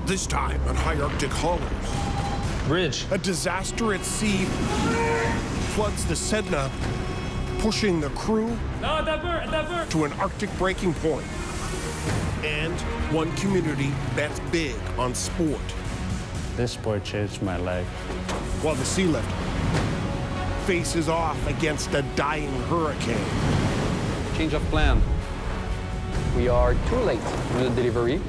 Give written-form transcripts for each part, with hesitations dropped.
This time on high Arctic haulers. Bridge. A disaster at sea floods the Sedna, pushing the crew to an Arctic breaking point. And one community bets big on sport. This sport changed my life. While the sealift faces off against a dying hurricane. Change of plan. We are too late for the delivery.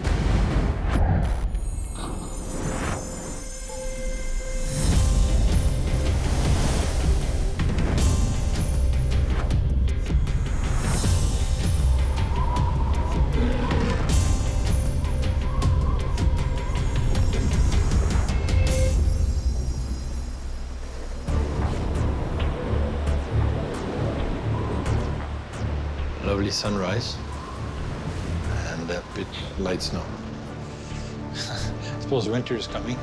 Lovely sunrise and a bit light snow. I suppose winter is coming.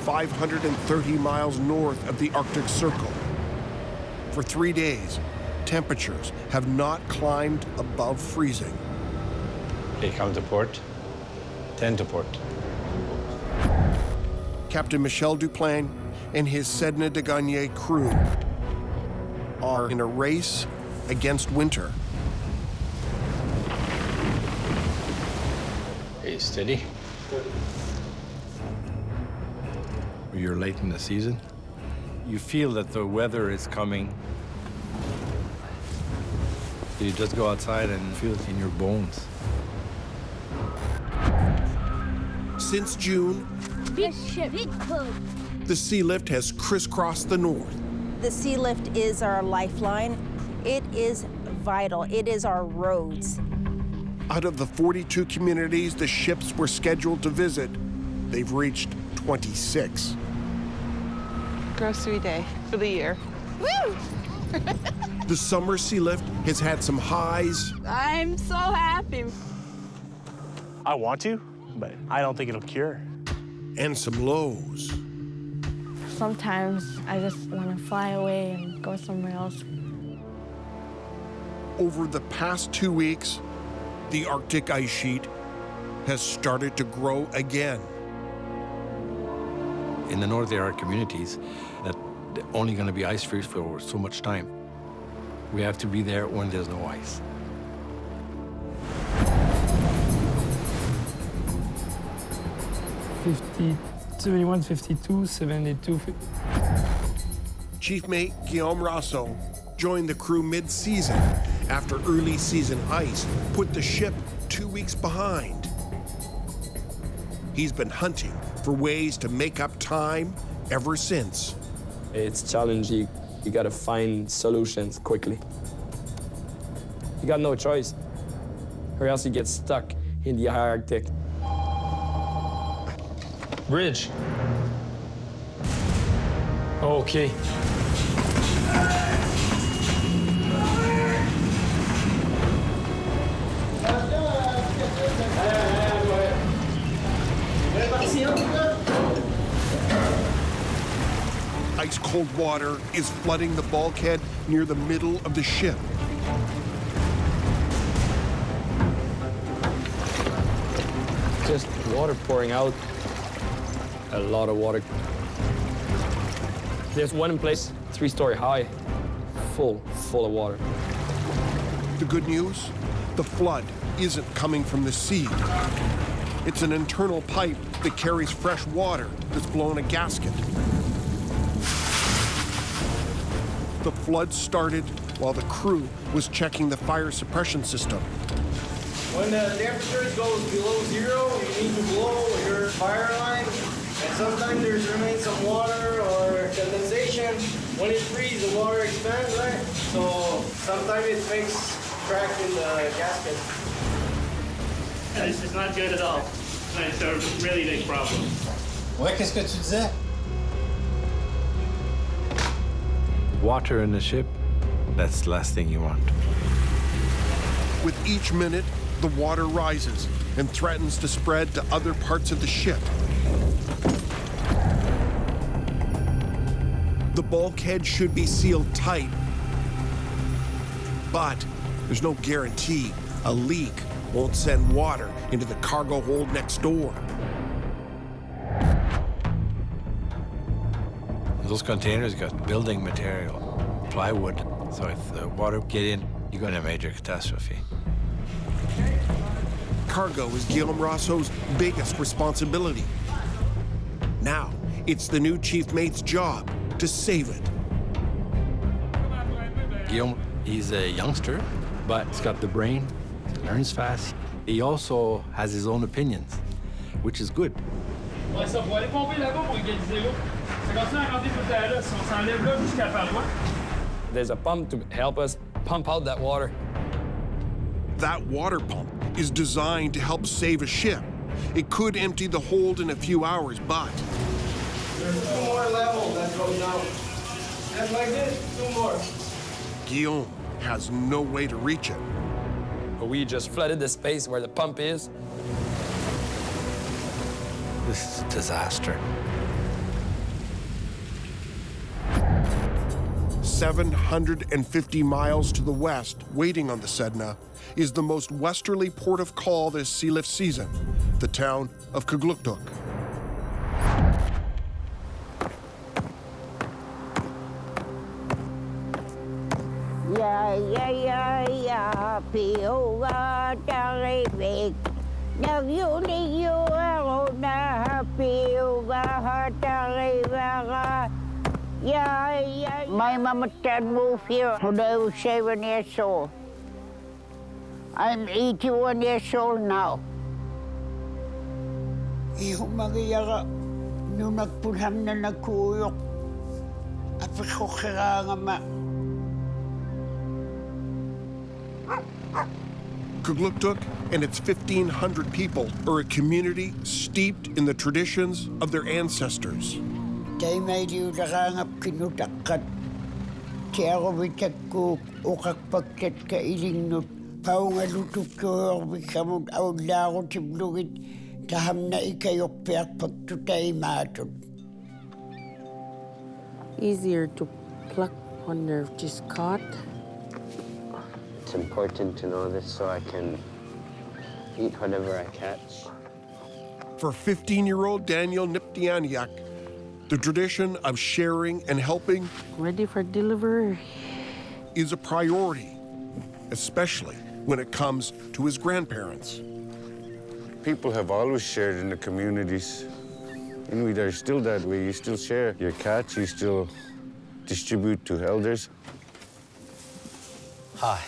530 miles north of the Arctic Circle. For 3 days, temperatures have not climbed above freezing. Okay, come to port. 10 to port. Captain Michel Duplain and his Sedna de Gagné crew are in a race against winter. Okay, steady. You're late in the season. You feel that the weather is coming. You just go outside and feel it in your bones. Since June, Big ship. Big boat. the sealift has crisscrossed the north. The sealift is our lifeline. It is vital. It is our roads. Out of the 42 communities the ships were scheduled to visit, they've reached 26. Grocery day for the year. Woo! The summer sealift has had some highs I'm so happy. I want to, but I don't think it'll cure. and some lows. Sometimes I just want to fly away and go somewhere else. Over the past 2 weeks, the Arctic ice sheet has started to grow again. In the north, there are communities that they're only going to be ice-free for so much time. We have to be there when there's no ice. $50, 71, 52, 72. Chief mate Guillaume Rousseau joined the crew mid-season after early season ice put the ship 2 weeks behind. He's been hunting for ways to make up time ever since. It's challenging. You gotta find solutions quickly. You got no choice, or else you get stuck in the Arctic. Bridge. Okay. Ice-cold water is flooding the bulkhead near the middle of the ship. Just water pouring out. A lot of water. There's one place, 3-story high, full of water. The good news? The flood isn't coming from the sea. It's an internal pipe that carries fresh water that's blown a gasket. The flood started while the crew was checking the fire suppression system. When the temperature goes below zero, you need to blow your fire line. And sometimes there's remains some water or condensation. When it freezes, the water expands, right? So sometimes it makes crack in the gasket. It's not good at all. It's a really big problem. Ouais, qu'est-ce que tu disais? Water in the ship, that's the last thing you want. With each minute, the water rises and threatens to spread to other parts of the ship. The bulkhead should be sealed tight, but there's no guarantee a leak won't send water into the cargo hold next door. Those containers got building material, plywood. So if the water get in, you're going to have a major catastrophe. Cargo is Guillaume Rosso's biggest responsibility. Now, it's the new chief mate's job to save it. Guillaume, he's a youngster, but he's got the brain, he learns fast. He also has his own opinions, which is good. There's a pump to help us pump out that water. That water pump is designed to help save a ship. It could empty the hold in a few hours, but There's 2 more levels that go down. Just like this, 2 more. Guillaume has no way to reach it. We just flooded the space where the pump is. This is a disaster. 750 miles to the west, waiting on the Sedna, is the most westerly port of call this sealift season, the town of Kugluktuk. My mama dad moved here when I was 7 years old. I'm 81 years old now. Ihumagiyaka nung nagpunham na nagkuyok. Apiko kaya ma. Kugluktuk and its 1,500 people are a community steeped in the traditions of their ancestors. Kay may liulakangap kinutakat. Kaya ako bitakuk ukak pagkat kailingnut. Paungalutuk ko bikamut awla ko tiblugit. Taham na ikayok piak pagtutay matod. Easier to pluck when they're just caught. It's important to know this so I can eat whatever I catch. For 15-year-old Daniel Niptianiak, the tradition of sharing and helping Ready for delivery. is a priority, especially when it comes to his grandparents. People have always shared in the communities. Inuit are still that way. You still share your catch, you still distribute to elders. Hi.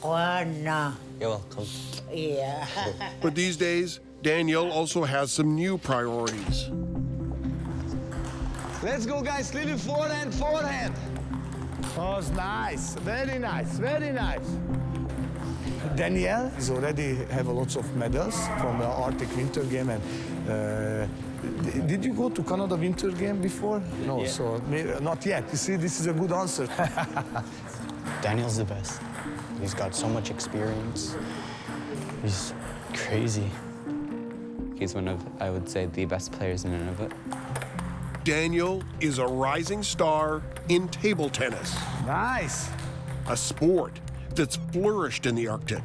Juana. You're welcome. Yeah. But these days, Daniel also has some new priorities. Let's go, guys. Little forehand, forehand. Oh, it's nice. Very nice, very nice. Daniel is already have a lot of medals from the Arctic Winter Game. And did you go to Canada Winter Game before? No, Yeah. so not yet. You see, this is a good answer. Daniel's the best. He's got so much experience. He's crazy. He's one of, I would say, the best players in Nunavut. Daniel is a rising star in table tennis. Nice. A sport that's flourished in the Arctic.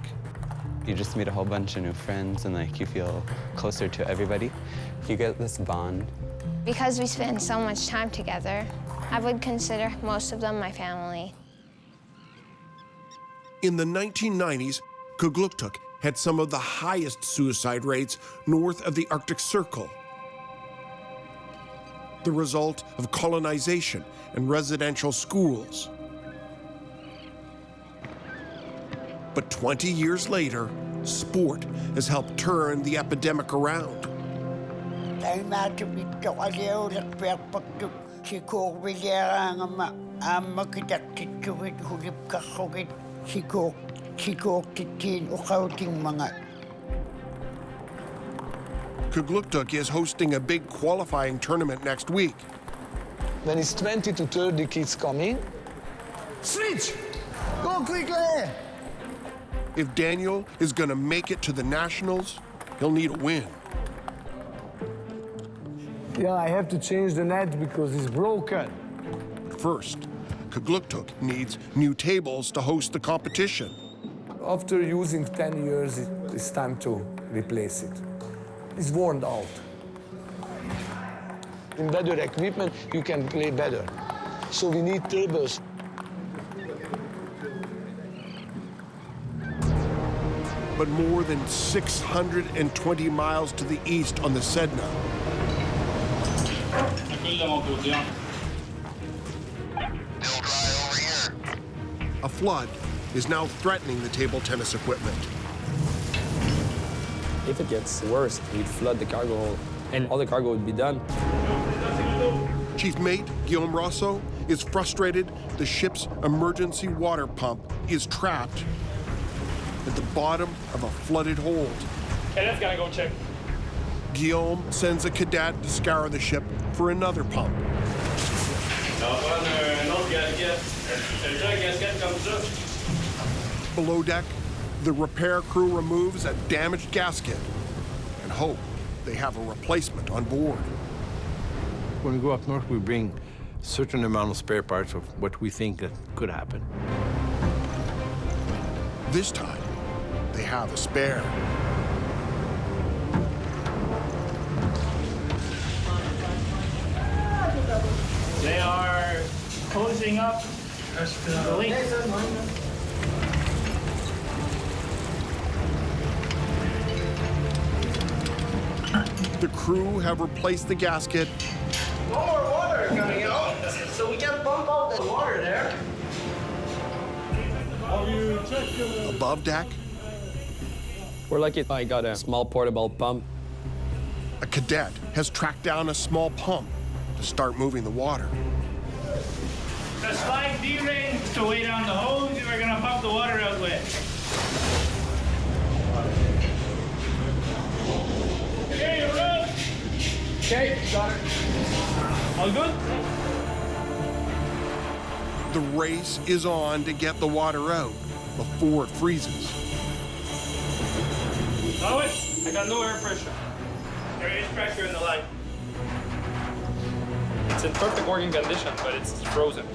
You just meet a whole bunch of new friends and like you feel closer to everybody. You get this bond. Because we spend so much time together, I would consider most of them my family. In the 1990s, Kugluktuk had some of the highest suicide rates north of the Arctic Circle. The result of colonization and residential schools. But 20 years later, sport has helped turn the epidemic around. Kugluktuk is hosting a big qualifying tournament next week. When it's 20 to 30 kids coming, switch! Go quickly! If Daniel is going to make it to the Nationals, he'll need a win. Yeah, I have to change the net because it's broken. First, Kugluktuk needs new tables to host the competition. After using 10 years, it's time to replace it. It's worn out. In better equipment, you can play better. So we need turbos. But more than 620 miles to the east on the Sedna, a flood is now threatening the table tennis equipment. If it gets worse, we'd flood the cargo hold, and all the cargo would be done. Chief Mate Guillaume Rousseau is frustrated the ship's emergency water pump is trapped at the bottom of a flooded hold. Cadet's gotta go check. Guillaume sends a cadet to scour the ship for another pump. Below deck, the repair crew removes a damaged gasket and hope they have a replacement on board. When we go up north, we bring a certain amount of spare parts of what we think that could happen. This time, they have a spare. They are closing up the leak. The crew have replaced the gasket. No more water coming out, so we can pump out the water there. Above deck, We're lucky I got a small portable pump. a cadet has tracked down a small pump to start moving the water. The slide D-ring to weigh down the hose we're gonna pump the water out with. Okay, you're up. Okay, got it. All good? The race is on to get the water out before it freezes. Low it. I got no air pressure. There is pressure in the line. It's in perfect working condition, but it's frozen.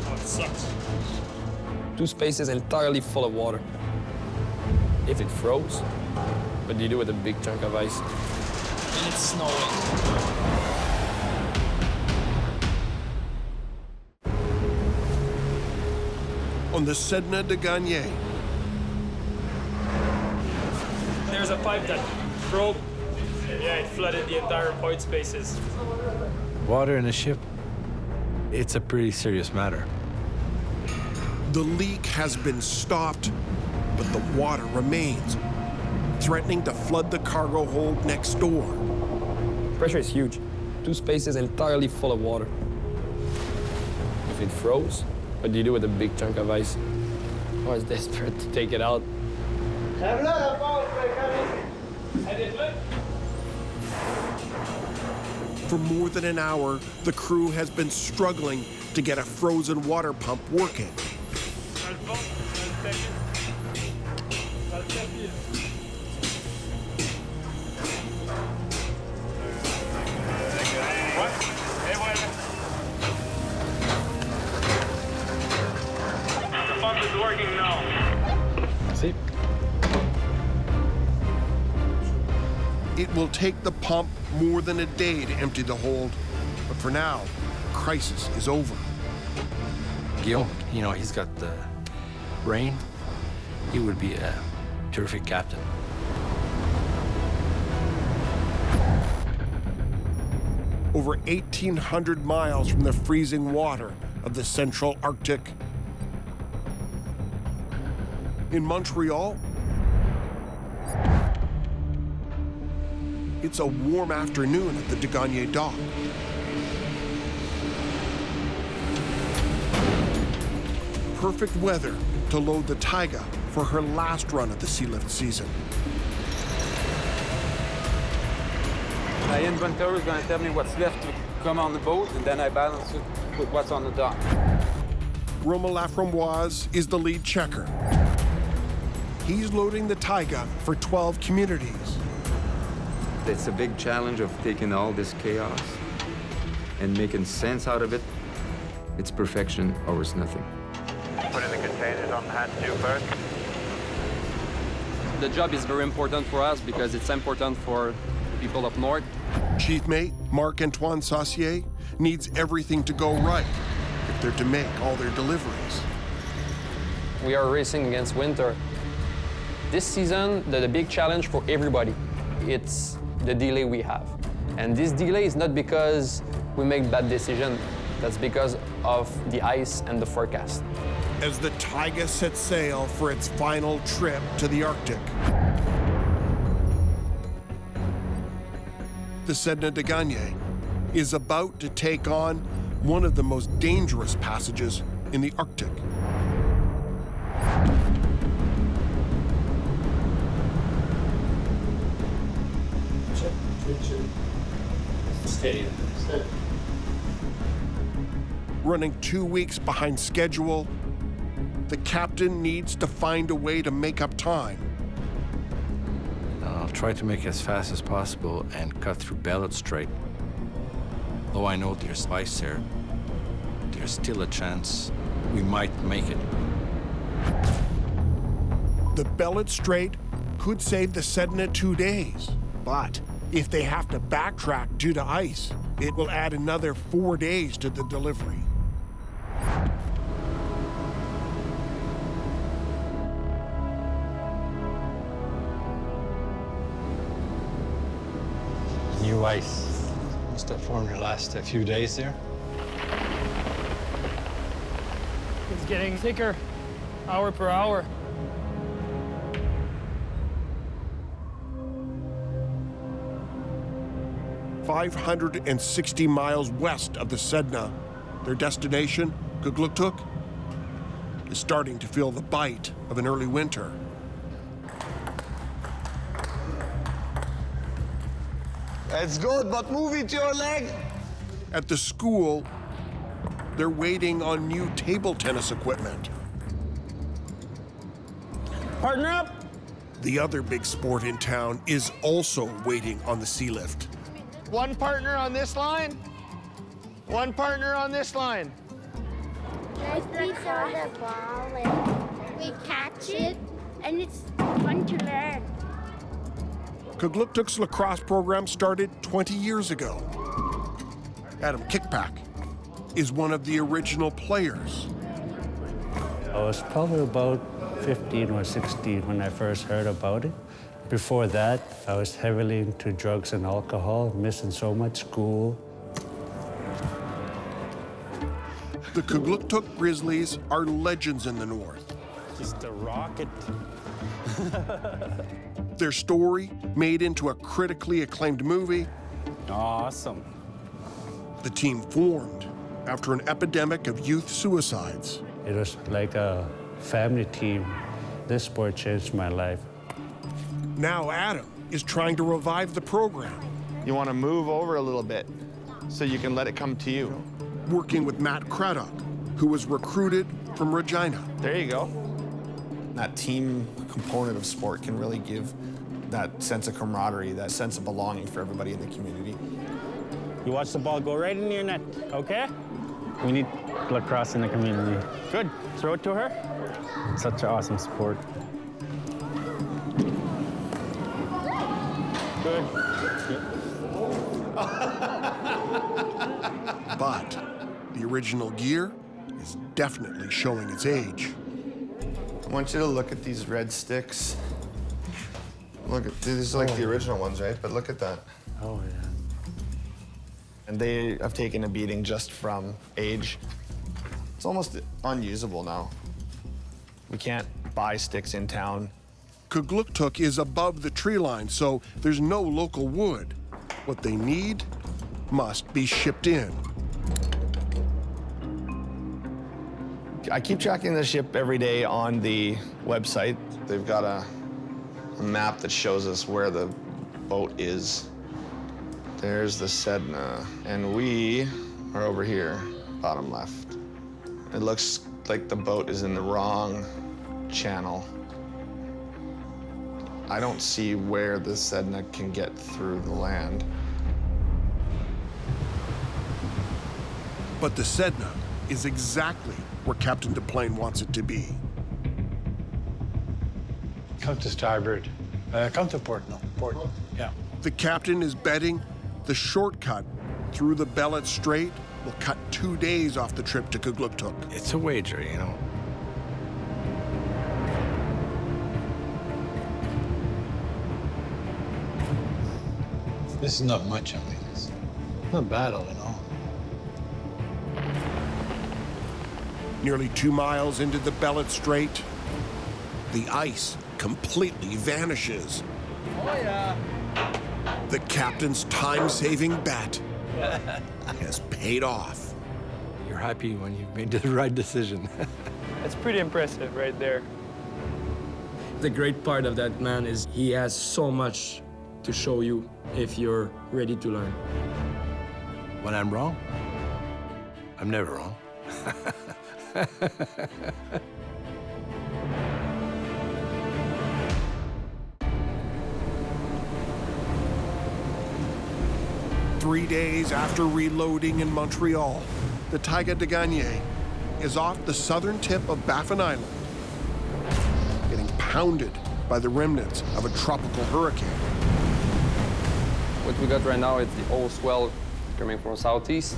Oh, it sucks. Two spaces entirely full of water. If it froze, what do you do with a big chunk of ice? And it's snowing. On the Sedna de Gagné, There's a pipe that broke. Yeah, it flooded the entire void spaces. Water in a ship, it's a pretty serious matter. the leak has been stopped, but the water remains, threatening to flood the cargo hold next door. Pressure is huge. Two spaces entirely full of water. If it froze, what do you do with a big chunk of ice? I was desperate to take it out. For more than an hour, the crew has been struggling to get a frozen water pump working. The pump is working now. See? It will take the pump more than a day to empty the hold, but for now, the crisis is over. Guillaume, you know, he's got the brain. He would be a terrific captain. Over 1,800 miles from the freezing water of the Central Arctic. In Montreal, it's a warm afternoon at the de Gagné dock. Perfect weather to load the Taiga for her last run of the sealift season. My inventory is going to tell me what's left to come on the boat, and then I balance it with what's on the dock. Romain Laframboise is the lead checker. He's loading the Taiga for 12 communities. It's a big challenge of taking all this chaos and making sense out of it. It's perfection or it's nothing. Putting the containers on hatch 2 first. The job is very important for us because it's important for People up north. Chief Mate Marc-Antoine Saucier needs everything to go right if they're to make all their deliveries. We are racing against winter. This season, the big challenge for everybody, it's the delay we have. And this delay is not because we make bad decisions. That's because of the ice and the forecast. As the Taiga sets sail for its final trip to the Arctic, the Sedna de Gagne is about to take on one of the most dangerous passages in the Arctic. Steady. Running 2 weeks behind schedule, the captain needs to find a way to make up time. I'll try to make it as fast as possible and cut through Ballot Strait. Though I know there's ice there, there's still a chance we might make it. The Ballot Strait could save the Sedna 2 days, but if they have to backtrack due to ice, it will add another 4 days to the delivery. New ice. Must have formed the last few days there. It's getting thicker, hour per hour. "560 miles west of the Sedna, their destination, Kugluktuk, is starting to feel the bite of an early winter. It's good, but move it to your leg. At the school, they're waiting on new table tennis equipment. Partner up. The other big sport in town is also waiting on the sealift. One partner on this line. One partner on this line. Like we throw the ball and we catch it, and it's fun to learn. Kugluktuk's lacrosse program started 20 years ago. Adam Kickback is one of the original players. I was probably about 15 or 16 when I first heard about it. Before that, I was heavily into drugs and alcohol, missing so much school. The Kugluktuk Grizzlies are legends in the north. Just a rocket. Their story made into a critically acclaimed movie. Awesome. The team formed after an epidemic of youth suicides. It was like a family team. This sport changed my life. Now Adam is trying to revive the program. You want to move over a little bit so you can let it come to you. Working with Matt Craddock, who was recruited from Regina. There you go. That team component of sport can really give that sense of camaraderie, that sense of belonging for everybody in the community. You watch the ball go right into your net, okay? We need lacrosse in the community. Good. Throw it to her. Such an awesome sport. Good. But the original gear is definitely showing its age. I want you to look at these red sticks. Look at these, are like the original ones, right? But look at that. Oh, yeah. And they have taken a beating just from age. It's almost unusable now. We can't buy sticks in town. Kugluktuk is above the tree line, so there's no local wood. What they need must be shipped in. I keep tracking the ship every day on the website. They've got a map that shows us where the boat is. There's the Sedna, and we are over here, bottom left. It looks like the boat is in the wrong channel. I don't see where the Sedna can get through the land. But the Sedna is exactly where Captain DePlane wants it to be. Come to starboard. Come to port now. Port. Yeah. The captain is betting the shortcut through the Bellot Strait will cut 2 days off the trip to Kugluktuk. It's a wager, you know. This is not much, I mean, it's not bad all in all. Nearly 2 miles into the Bellot Strait, the ice completely vanishes. Oh, yeah. The captain's time-saving bet has paid off. You're happy when you've made the right decision. That's pretty impressive right there. The great part of that man is he has so much to show you if you're ready to learn. When I'm wrong, I'm never wrong. Three days after reloading in Montreal, the Taiga de Gagne is off the southern tip of Baffin Island, getting pounded by the remnants of a tropical hurricane. What we got right now is the old swell coming from southeast.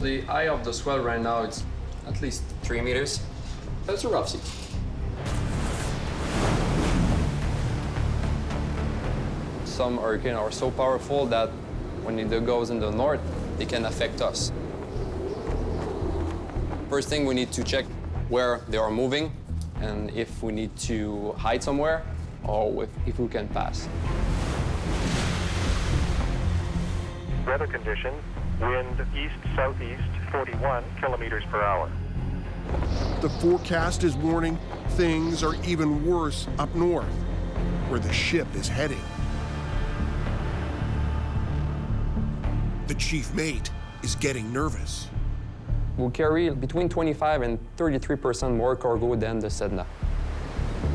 The eye of the swell right now, it's at least 3 meters. That's a rough sea. Some hurricanes are so powerful that when it goes in the north, it can affect us. First thing, we need to check where they are moving and if we need to hide somewhere or if we can pass. Weather conditions, wind east-southeast, 41 kilometers per hour. The forecast is warning things are even worse up north, where the ship is heading. The chief mate is getting nervous. We'll carry between 25 and 33% more cargo than the Sedna.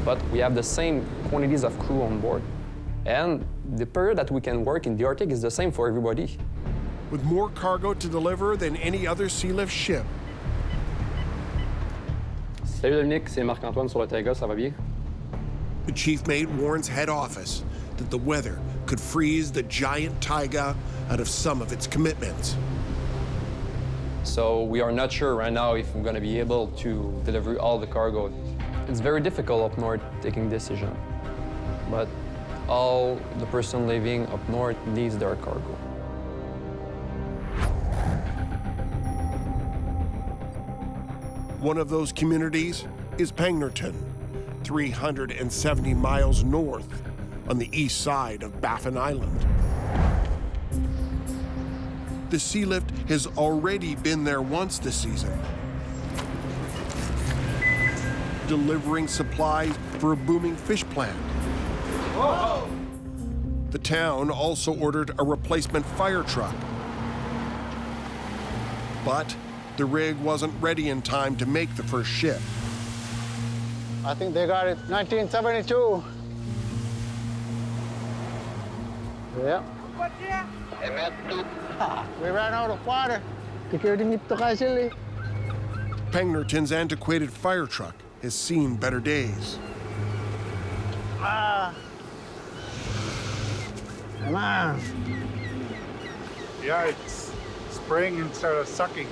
But we have the same quantities of crew on board. And the period that we can work in the Arctic is the same for everybody. With more cargo to deliver than any other sealift ship. Salut Dominique, c'est Marc-Antoine sur le Taiga, ça va bien? The chief mate warns head office that the weather could freeze the giant Taiga out of some of its commitments. So we are not sure right now if we're going to be able to deliver all the cargo. It's very difficult up north taking decision, but all the person living up north needs their cargo. One of those communities is Pengnirton, 370 miles north on the east side of Baffin Island. The sealift has already been there once this season, delivering supplies for a booming fish plant. Whoa! The town also ordered a replacement fire truck. But the rig wasn't ready in time to make the first ship. I think they got it 1972. Yeah. We ran out of water. Pengnirton's antiquated fire truck has seen better days. Come on. Yeah, it's spraying instead of sucking.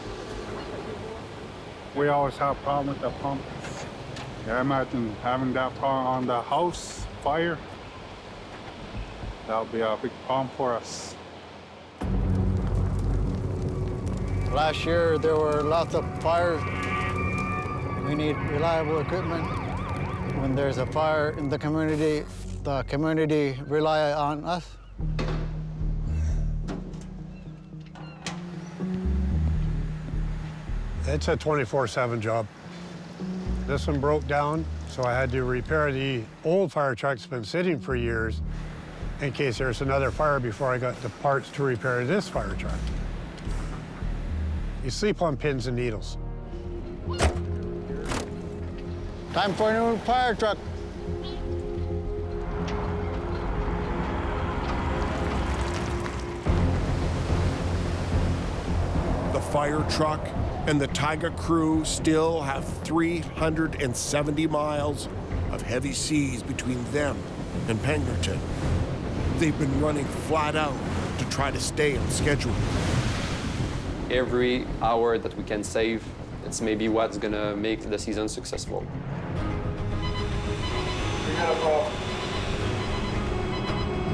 We always have a problem with the pump. Yeah, imagine having that problem on the house fire. That'll be a big problem for us. Last year, there were lots of fires. We need reliable equipment. When there's a fire in the community rely on us. It's a 24/7 job. This one broke down, so I had to repair the old fire truck that's been sitting for years in case there's another fire before I got the parts to repair this fire truck. You sleep on pins and needles. Time for a new fire truck. The fire truck and the Taiga crew still have 370 miles of heavy seas between them and Pengnirton. They've been running flat out to try to stay on schedule. Every hour that we can save, it's maybe what's gonna make the season successful.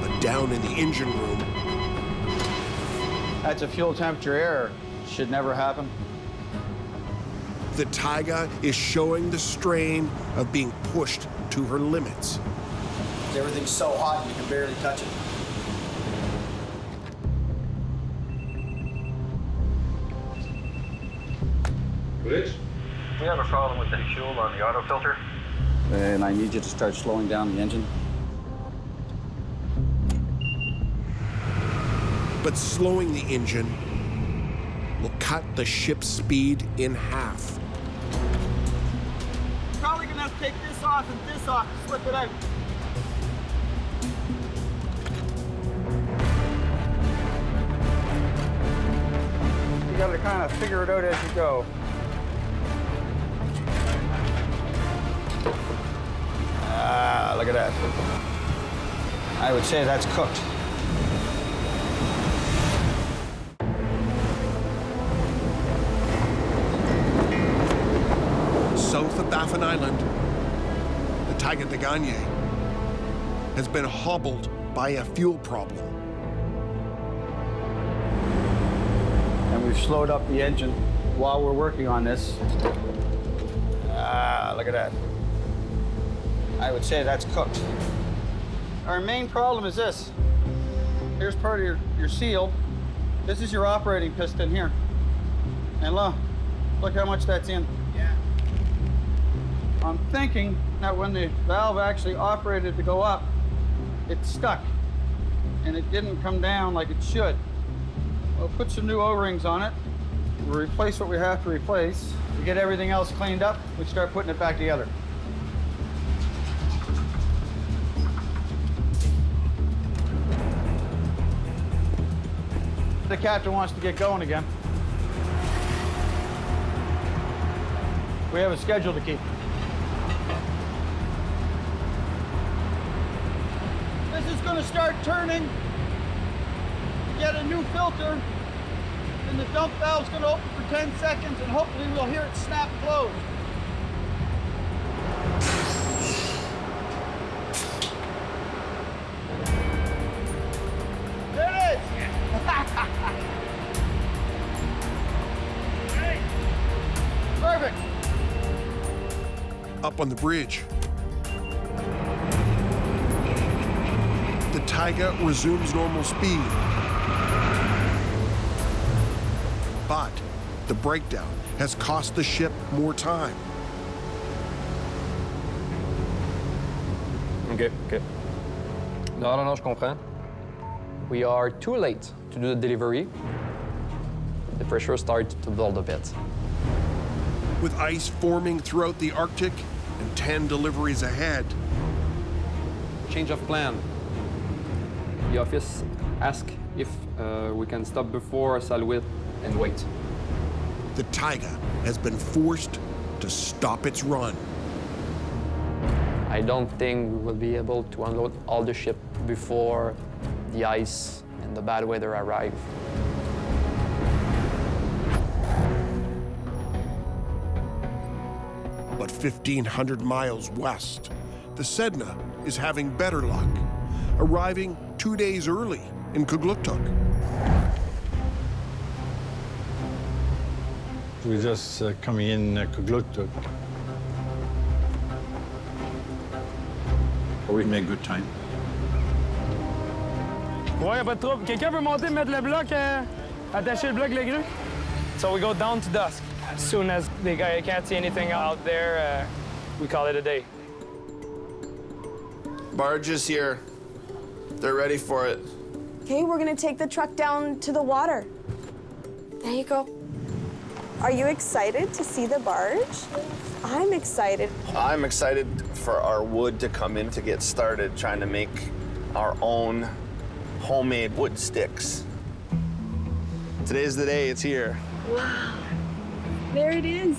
But down in the engine room, That's a fuel temperature error. Should never happen. the Taiga is showing the strain of being pushed to her limits. Everything's so hot you can barely touch it. Rich? We have a problem with the fuel on the auto filter. And I need you to start slowing down the engine. But slowing the engine will cut the ship's speed in half. Probably gonna have to take this off and this off to slip it out. You gotta kind of figure it out as you go. Ah, look at that. I would say that's cooked. South of Baffin Island, the Taiga de Gagne has been hobbled by a fuel problem. And we've slowed up the engine while we're working on this. Ah, look at that. I would say that's cooked. Our main problem is this. Here's part of your seal. This is your operating piston here. And look how much that's in. Yeah. I'm thinking that when the valve actually operated to go up, it stuck. And it didn't come down like it should. We'll put some new O-rings on it. We'll replace what we have to replace. We get everything else cleaned up, we start putting it back together. The captain wants to get going again. We have a schedule to keep. This is going to start turning. Get a new filter, and the dump valve's going to open for 10 seconds, and hopefully we'll hear it snap closed. There it is! Perfect. Up on the bridge, the Taiga resumes normal speed. But the breakdown has cost the ship more time. Okay. Non, je comprends. We are too late to do the delivery. The pressure starts to build a bit. With ice forming throughout the Arctic and 10 deliveries ahead. Change of plan. The office asked if we can stop before Saluit and wait. The Taiga has been forced to stop its run. I don't think we will be able to unload all the ship before the ice and the bad weather arrive. But 1,500 miles west, the Sedna is having better luck, arriving 2 days early in Kugluktuk. We're just coming in Kugluktuk. We make good time. Ouais, y'a pas de trouble. Quelqu'un veut monter, mettre le bloc, attacher le bloc, le grue? So we go down to dusk. As soon as the guy can't see anything out there, we call it a day. Barge is here. They're ready for it. Okay, we're gonna take the truck down to the water. There you go. Are you excited to see the barge? I'm excited. I'm excited for our wood to come in to get started trying to make our own homemade wood sticks. Today's the day, it's here. Wow, there it is.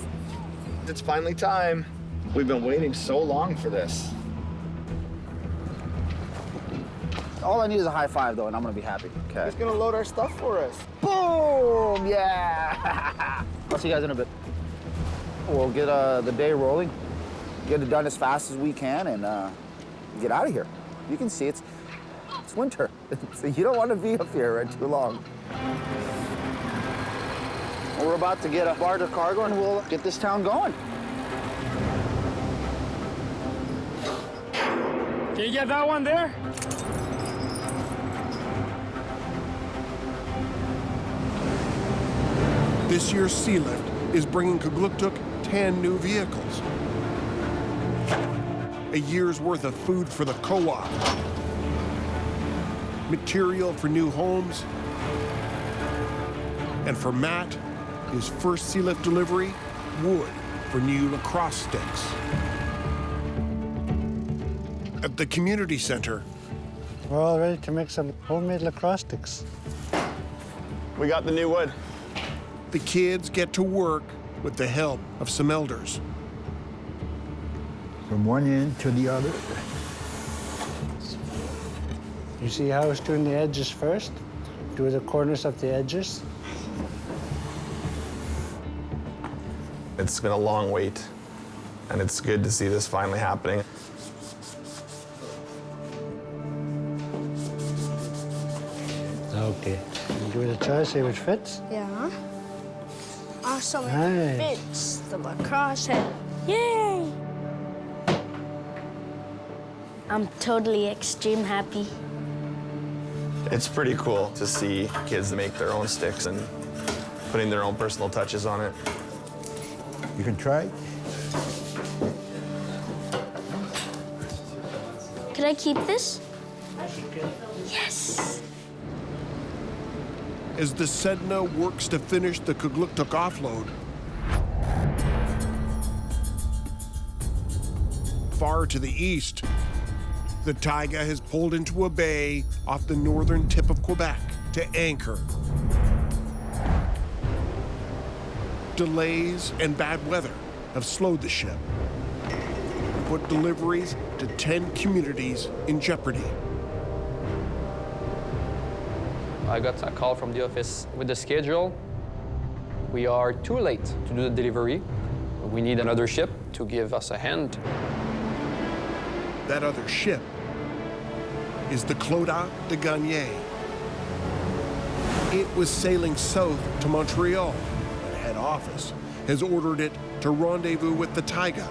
It's finally time. We've been waiting so long for this. All I need is a high five, though, and I'm gonna be happy. Okay. He's gonna load our stuff for us. Boom! Yeah! I'll see you guys in a bit. We'll get the day rolling, get it done as fast as we can, and get out of here. You can see it's winter. You don't want to be up here too long. We're about to get a barge of cargo, and we'll get this town going. Can you get that one there? This year's sealift is bringing Kugluktuk 10 new vehicles. A year's worth of food for the co-op. Material for new homes. And for Matt, his first sealift delivery, wood for new lacrosse sticks. At the community center, we're all ready to make some homemade lacrosse sticks. We got the new wood. The kids get to work with the help of some elders. From one end to the other. You see how I was doing the edges first? Do the corners of the edges. It's been a long wait, and it's good to see this finally happening. Okay. Give it a try, see which fits. Yeah. Awesome. Nice. It fits the lacrosse head. Yay! I'm totally extreme happy. It's pretty cool to see kids make their own sticks and putting their own personal touches on it. You can try it. Could I keep this? Yes. As the Sedna works to finish the Kugluktuk offload, far to the east, the Taiga has pulled into a bay off the northern tip of Quebec to anchor. Delays and bad weather have slowed the ship, put deliveries to 10 communities in jeopardy. I got a call from the office with the schedule. We are too late to do the delivery. We need another ship to give us a hand. That other ship is the Clodagh de Gagné. It was sailing south to Montreal, but head office has ordered it to rendezvous with the Taiga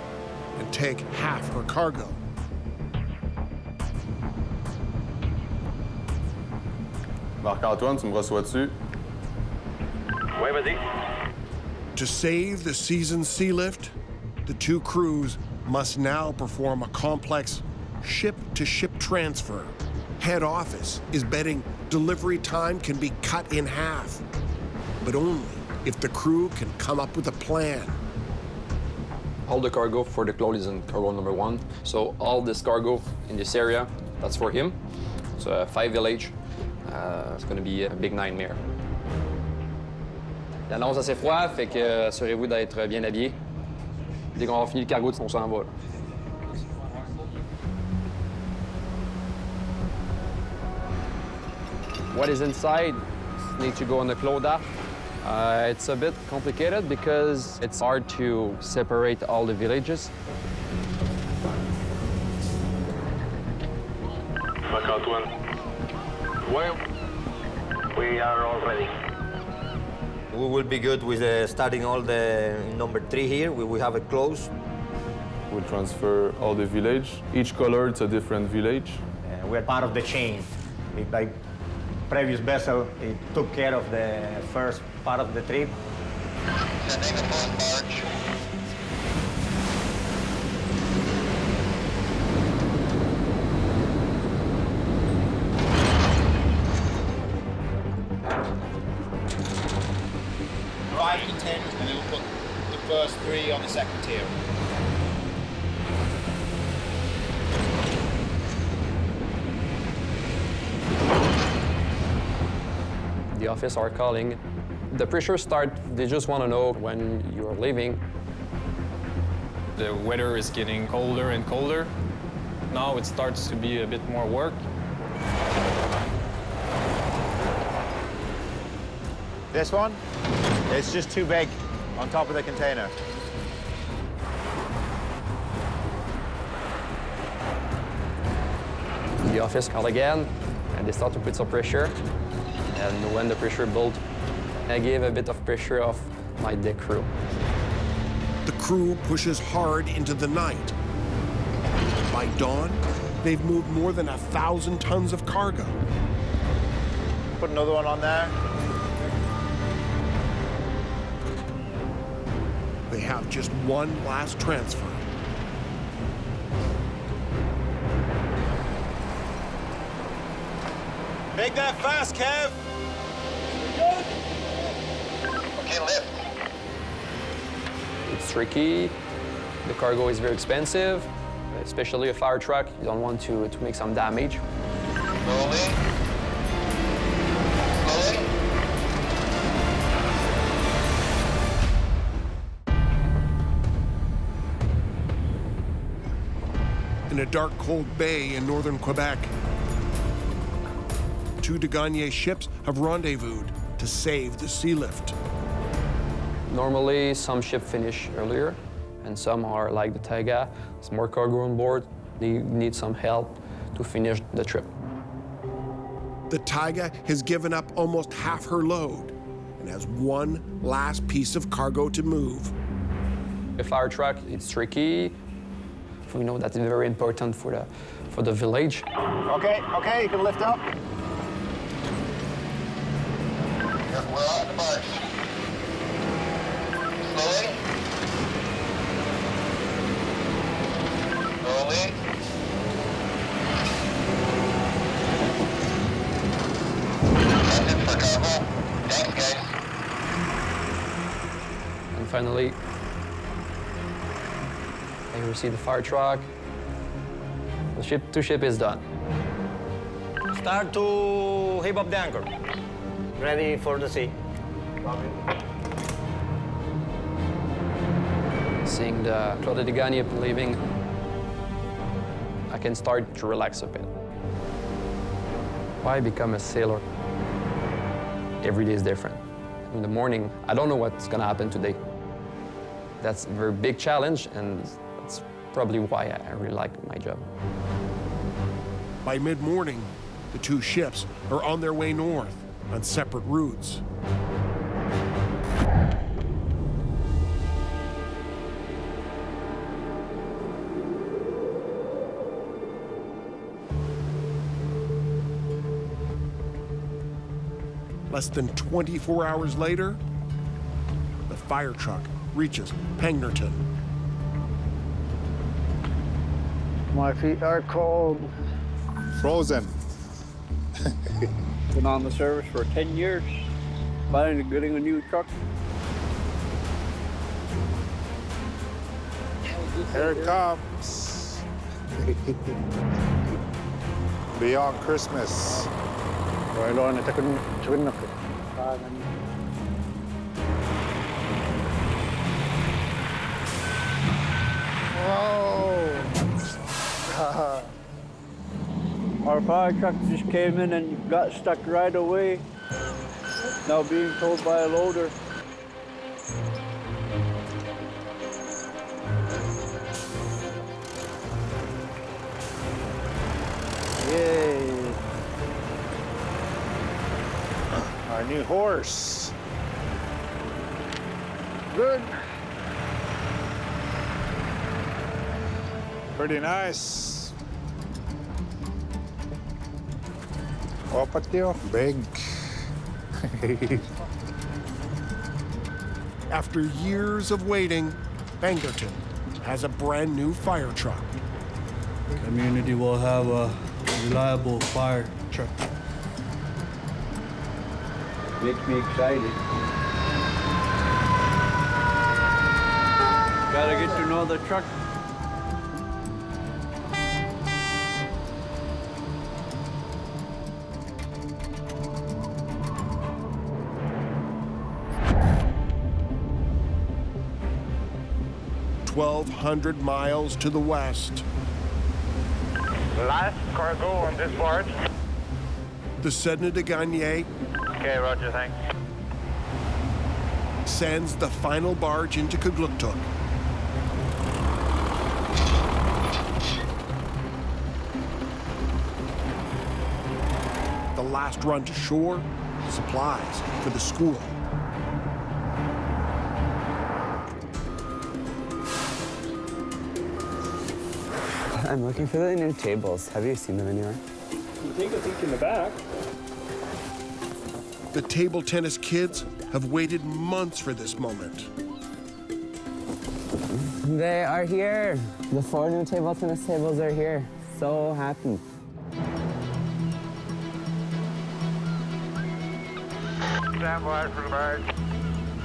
and take half her cargo. Marc-Antoine, tu me reçois dessus? Ouais, vas-y. To save the season's sealift, the two crews must now perform a complex ship-to-ship transfer. Head office is betting delivery time can be cut in half, but only if the crew can come up with a plan. All the cargo for the clothes is in cargo number 1. So all this cargo in this area, that's for him. So 5 village. It's going to be a big nightmare. Il annonce assez froid, fait que assurez-vous d'être bien habillé. Dès qu'on a fini le cargo, on s'en va. What is inside needs to go on the Clodagh. It's a bit complicated because it's hard to separate all the villages. Marc-Antoine. Well, we are all ready. We will be good with starting all the number 3 here. We will have it closed. We'll transfer all the village. Each color, it's a different village. We're part of the chain. Like previous vessel, it took care of the first part of the trip. Sending a phone barge. Right in 10, and then we'll put the first 3 on the second tier. The office are calling. The pressure start, they just want to know when you're leaving. The weather is getting colder and colder. Now it starts to be a bit more work. This one, it's just too big on top of the container. The office call again, and they start to put some pressure. And when the pressure built, I gave a bit of pressure off my deck crew. The crew pushes hard into the night. By dawn, they've moved more than 1,000 tons of cargo. Put another one on there. They have just one last transfer. Make that fast, Kev. Okay, lift. It's tricky. The cargo is very expensive, especially a fire truck. You don't want to make some damage. Slowly. Slowly. In a dark, cold bay in northern Quebec, 2 de Gagné ships have rendezvoused to save the sealift. Normally, some ships finish earlier, and some are like the Taiga. There's more cargo on board. They need some help to finish the trip. The Taiga has given up almost half her load and has one last piece of cargo to move. A fire truck, it's tricky. We know that's very important for the village. Okay, you can lift up. We're on the barge. Slowly. Slowly. That's it for cargo. Thanks, guys. And finally, I receive the fire truck. The two ship is done. Start to heave up the anchor. Ready for the sea. Seeing the Claude de Gagné leaving, I can start to relax a bit. Why become a sailor? Every day is different. In the morning, I don't know what's gonna happen today. That's a very big challenge, and that's probably why I really like my job. By mid-morning, the 2 ships are on their way north on separate routes. Less than 24 hours later, the fire truck reaches Pengerton. My feet are cold. Frozen. Been on the service for 10 years, buying and getting a new truck. Here it comes. Beyond Christmas. Right on the Kugluktuk. Whoa! Our fire truck just came in and got stuck right away. Now being towed by a loader. Yay! Our new horse. Good. Pretty nice. Opatio, big. After years of waiting, Bangerton has a brand new fire truck. The community will have a reliable fire truck. Makes me excited. Gotta get to know the truck. $1,200 miles to the west. Last cargo on this barge. The Sedna de Gagné Okay, roger, thanks. sends the final barge into Kugluktuk. The last run to shore, supplies for the school. I'm looking for the new tables. Have you seen them anywhere? Take a peek in the back. The table tennis kids have waited months for this moment. They are here. The 4 new table tennis tables are here. So happy. Stand by for the barge.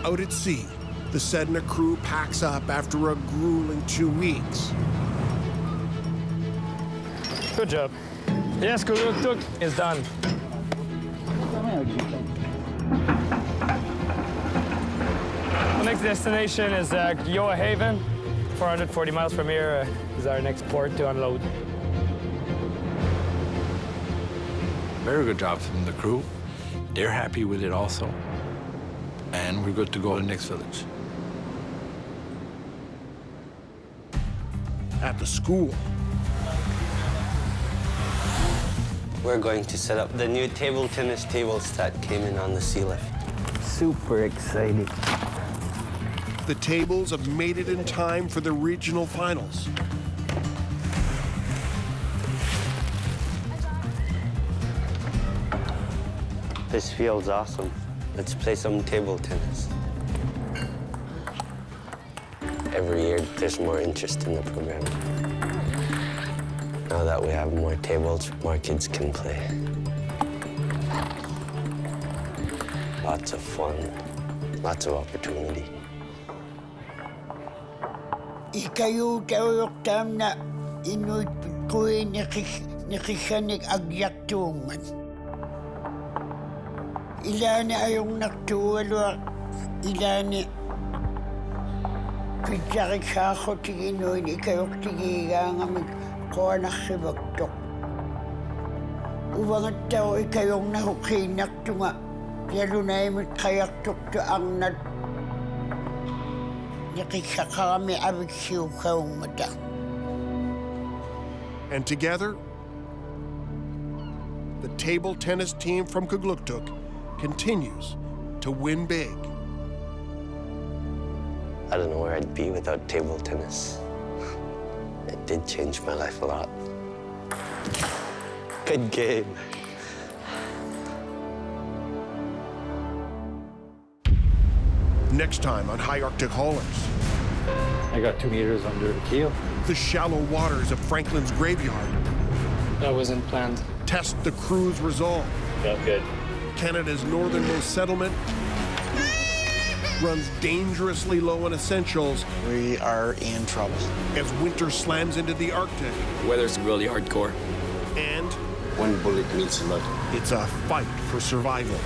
Out at sea, the Sedna crew packs up after a grueling 2 weeks. Good job. Yes, Kugluktuk is done. The next destination is Gioa Haven. 440 miles from here is our next port to unload. Very good job from the crew. They're happy with it also. And we're good to go to the next village. At the school, We're going to set up the new table tennis tables that came in on the sealift. Super exciting. the tables have made it in time for the regional finals. This feels awesome. Let's play some table tennis. Every year, there's more interest in the program. Now that we have more tables, more kids can play. Lots of fun, lots of opportunity. Ikayo tawag tamna inuit kuy nakikanig agyaktungan. Ilani ayong naktuwalwa, ilani pitjaki kako tiginoin ikayok tigigangamig ko nakibagtok. Ubangat tao ikayong nahukinak tunga, yalo na imit kayak tukto ang nat nakikakami abig siyo kaong mata. And together, the table tennis team from Kugluktuk continues to win big. I don't know where I'd be without table tennis. It did change my life a lot. Good game. Next time on High Arctic Haulers. I got 2 meters under the keel. The shallow waters of Franklin's graveyard. That wasn't planned. Test the crew's resolve. Felt good. Canada's northernmost settlement runs dangerously low on essentials. We are in trouble. As winter slams into the Arctic. The weather's really hardcore. And one bullet means a lot. It's a fight for survival.